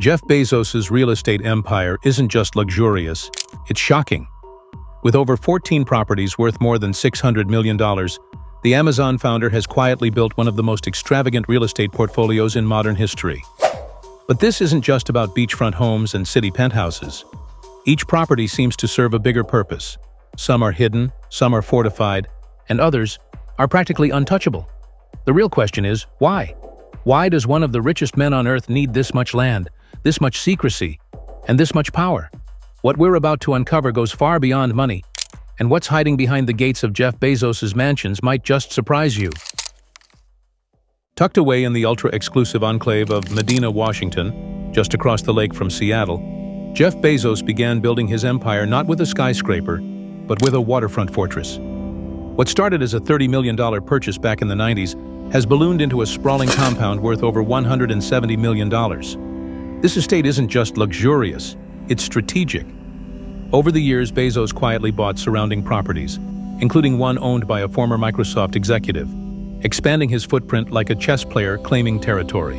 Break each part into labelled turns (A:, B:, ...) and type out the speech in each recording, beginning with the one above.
A: Jeff Bezos' real estate empire isn't just luxurious, it's shocking. With over 14 properties worth more than $600 million, the Amazon founder has quietly built one of the most extravagant real estate portfolios in modern history. But this isn't just about beachfront homes and city penthouses. Each property seems to serve a bigger purpose. Some are hidden, some are fortified, and others are practically untouchable. The real question is, why? Why does one of the richest men on earth need this much land, this much secrecy, and this much power? What we're about to uncover goes far beyond money, and what's hiding behind the gates of Jeff Bezos' mansions might just surprise you. Tucked away in the ultra-exclusive enclave of Medina, Washington, just across the lake from Seattle, Jeff Bezos began building his empire not with a skyscraper, but with a waterfront fortress. What started as a $30 million purchase back in the 90s has ballooned into a sprawling compound worth over $170 million. This estate isn't just luxurious, it's strategic. Over the years, Bezos quietly bought surrounding properties, including one owned by a former Microsoft executive, expanding his footprint like a chess player claiming territory.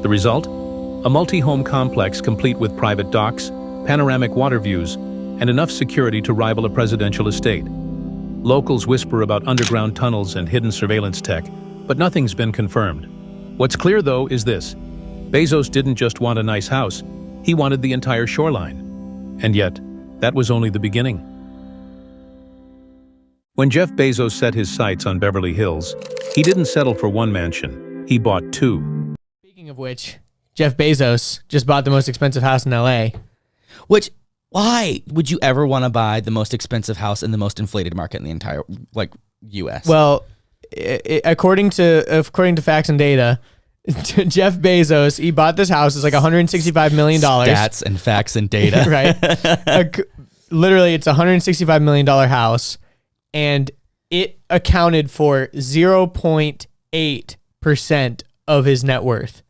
A: The result? A multi-home complex complete with private docks, panoramic water views, and enough security to rival a presidential estate. Locals whisper about underground tunnels and hidden surveillance tech, but nothing's been confirmed. What's clear, though, is this. Bezos didn't just want a nice house, he wanted the entire shoreline. And yet, that was only the beginning. When Jeff Bezos set his sights on Beverly Hills, he didn't settle for one mansion, he bought two.
B: Speaking of which, Jeff Bezos just bought the most expensive house in LA.
C: Why would you ever want to buy the most expensive house in the most inflated market in the entire U.S.?
B: Well, according to facts and data, Jeff Bezos, he bought this house. It's like $165 million.
C: Stats and facts and data.
B: Right. Literally, it's a $165 million house, and it accounted for 0.8% of his net worth.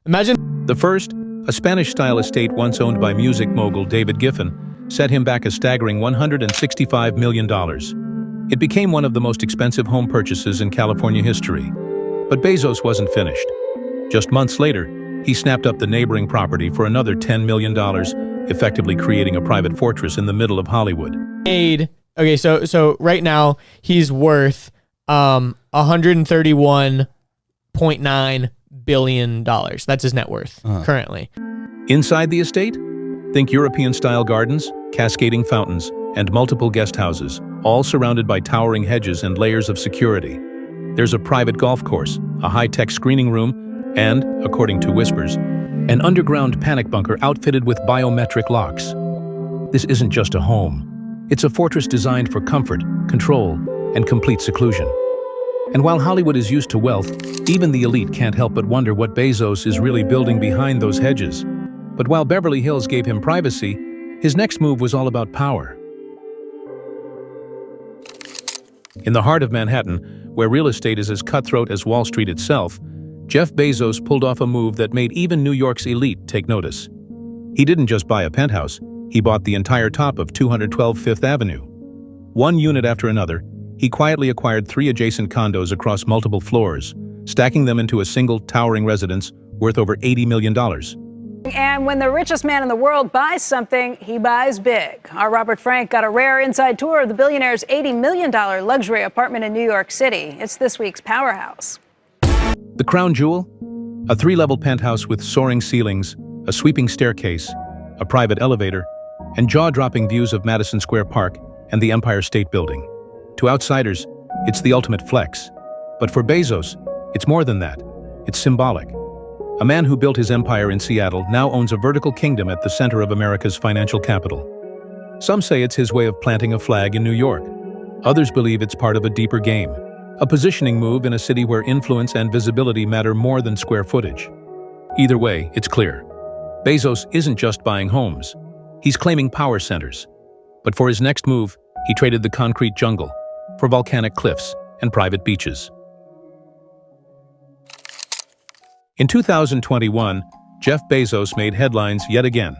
B: Imagine.
A: The first, a Spanish-style estate once owned by music mogul David Giffen, set him back a staggering $165 million. It became one of the most expensive home purchases in California history. But Bezos wasn't finished. Just months later, he snapped up the neighboring property for another $10 million, effectively creating a private fortress in the middle of Hollywood.
B: Okay, so right now, he's worth $131.9 billion. That's his net worth currently.
A: Inside the estate, think European-style gardens, cascading fountains, and multiple guest houses, all surrounded by towering hedges and layers of security. There's a private golf course, a high-tech screening room, and, according to whispers, an underground panic bunker outfitted with biometric locks. This isn't just a home. It's a fortress designed for comfort, control, and complete seclusion. And while Hollywood is used to wealth, even the elite can't help but wonder what Bezos is really building behind those hedges. But while Beverly Hills gave him privacy, his next move was all about power. In the heart of Manhattan, where real estate is as cutthroat as Wall Street itself, Jeff Bezos pulled off a move that made even New York's elite take notice. He didn't just buy a penthouse, he bought the entire top of 212 Fifth Avenue. One unit after another, he quietly acquired 3 adjacent condos across multiple floors, stacking them into a single towering residence worth over $80 million.
D: And when the richest man in the world buys something, he buys big. Our Robert Frank got a rare inside tour of the billionaire's $80 million luxury apartment in New York City. It's this week's Powerhouse.
A: The crown jewel? A 3-level penthouse with soaring ceilings, a sweeping staircase, a private elevator, and jaw-dropping views of Madison Square Park and the Empire State Building. To outsiders, it's the ultimate flex. But for Bezos, it's more than that. It's symbolic. A man who built his empire in Seattle now owns a vertical kingdom at the center of America's financial capital. Some say it's his way of planting a flag in New York. Others believe it's part of a deeper game, a positioning move in a city where influence and visibility matter more than square footage. Either way, it's clear. Bezos isn't just buying homes. He's claiming power centers. But for his next move, he traded the concrete jungle for volcanic cliffs and private beaches. In 2021, Jeff Bezos made headlines yet again,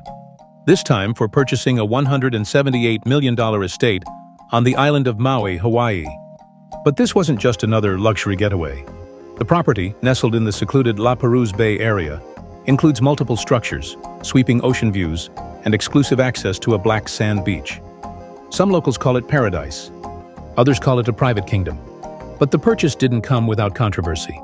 A: this time for purchasing a $178 million estate on the island of Maui, Hawaii. But this wasn't just another luxury getaway. The property, nestled in the secluded La Perouse Bay area, Includes multiple structures, sweeping ocean views, and exclusive access to a black sand beach. Some locals call it paradise. Others call it a private kingdom. But the purchase didn't come without controversy.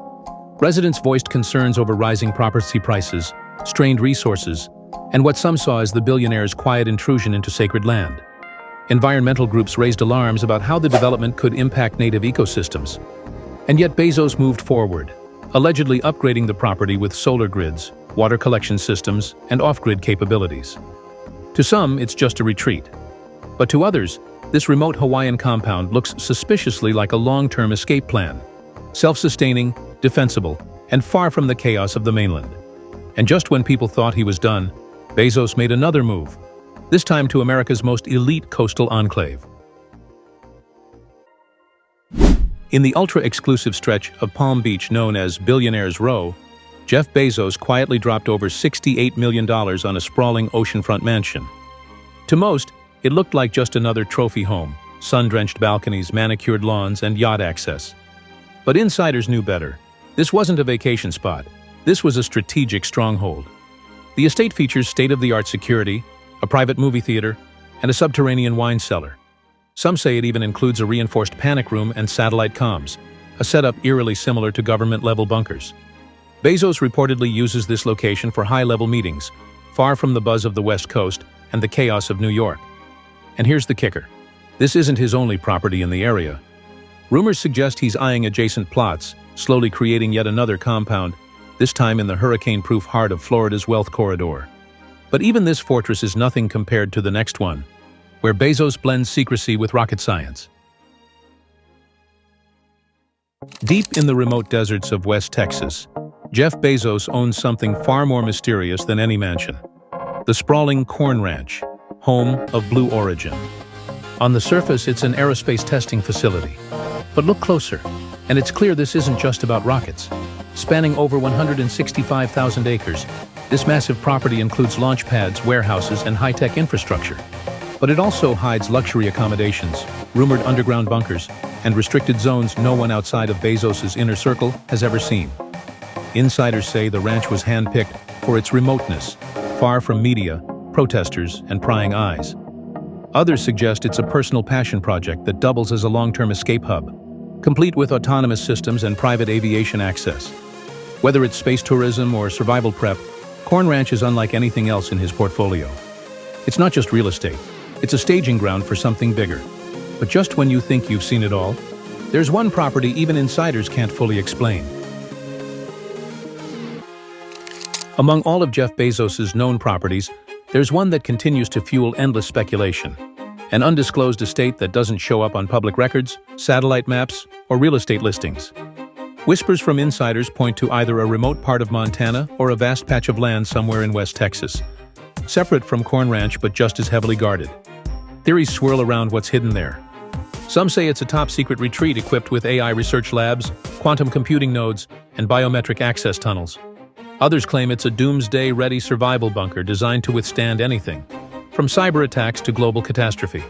A: Residents voiced concerns over rising property prices, strained resources, and what some saw as the billionaire's quiet intrusion into sacred land. Environmental groups raised alarms about how the development could impact native ecosystems. And yet Bezos moved forward, allegedly upgrading the property with solar grids, water collection systems, and off-grid capabilities. To some, it's just a retreat. But to others, this remote Hawaiian compound looks suspiciously like a long-term escape plan, self-sustaining, defensible, and far from the chaos of the mainland. And just when people thought he was done, Bezos made another move, this time to America's most elite coastal enclave. In the ultra-exclusive stretch of Palm Beach known as Billionaire's Row, Jeff Bezos quietly dropped over $68 million on a sprawling oceanfront mansion. To most, it looked like just another trophy home, sun-drenched balconies, manicured lawns, and yacht access. But insiders knew better. This wasn't a vacation spot. This was a strategic stronghold. The estate features state-of-the-art security, a private movie theater, and a subterranean wine cellar. Some say it even includes a reinforced panic room and satellite comms, a setup eerily similar to government-level bunkers. Bezos reportedly uses this location for high-level meetings, far from the buzz of the West Coast and the chaos of New York. And here's the kicker. This isn't his only property in the area. Rumors suggest he's eyeing adjacent plots, slowly creating yet another compound, this time in the hurricane-proof heart of Florida's wealth corridor. But even this fortress is nothing compared to the next one, where Bezos blends secrecy with rocket science. Deep in the remote deserts of West Texas, Jeff Bezos owns something far more mysterious than any mansion: the sprawling Corn Ranch, home of Blue Origin. On the surface, it's an aerospace testing facility. But look closer, and it's clear this isn't just about rockets. Spanning over 165,000 acres, this massive property includes launch pads, warehouses, and high-tech infrastructure. But it also hides luxury accommodations, rumored underground bunkers, and restricted zones no one outside of Bezos's inner circle has ever seen. Insiders say the ranch was handpicked for its remoteness, far from media, protesters, and prying eyes. Others suggest it's a personal passion project that doubles as a long-term escape hub, complete with autonomous systems and private aviation access. Whether it's space tourism or survival prep, Corn Ranch is unlike anything else in his portfolio. It's not just real estate, it's a staging ground for something bigger. But just when you think you've seen it all, there's one property even insiders can't fully explain. Among all of Jeff Bezos's known properties, there's one that continues to fuel endless speculation. An undisclosed estate that doesn't show up on public records, satellite maps, or real estate listings. Whispers from insiders point to either a remote part of Montana or a vast patch of land somewhere in West Texas, separate from Corn Ranch but just as heavily guarded. Theories swirl around what's hidden there. Some say it's a top-secret retreat equipped with AI research labs, quantum computing nodes, and biometric access tunnels. Others claim it's a doomsday-ready survival bunker designed to withstand anything, from cyber attacks to global catastrophe.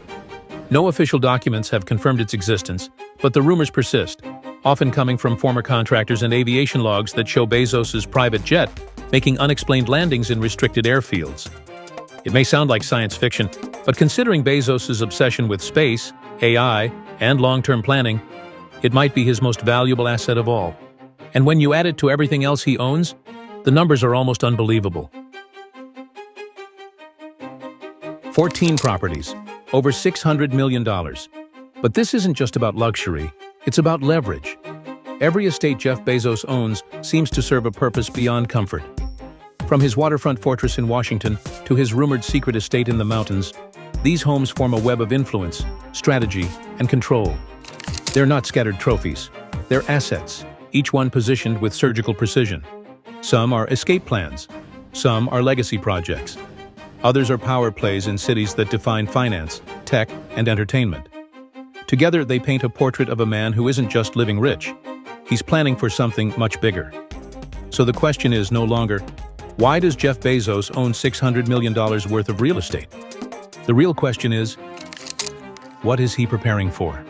A: No official documents have confirmed its existence, but the rumors persist, often coming from former contractors and aviation logs that show Bezos's private jet making unexplained landings in restricted airfields. It may sound like science fiction, but considering Bezos's obsession with space, AI, and long-term planning, it might be his most valuable asset of all. And when you add it to everything else he owns, the numbers are almost unbelievable. 14 properties, over $600 million. But this isn't just about luxury, it's about leverage. Every estate Jeff Bezos owns seems to serve a purpose beyond comfort. From his waterfront fortress in Washington to his rumored secret estate in the mountains, these homes form a web of influence, strategy, and control. They're not scattered trophies. They're assets, each one positioned with surgical precision. Some are escape plans. Some are legacy projects. Others are power plays in cities that define finance, tech, and entertainment. Together, they paint a portrait of a man who isn't just living rich. He's planning for something much bigger. So the question is no longer, why does Jeff Bezos own $600 million worth of real estate? The real question is, what is he preparing for?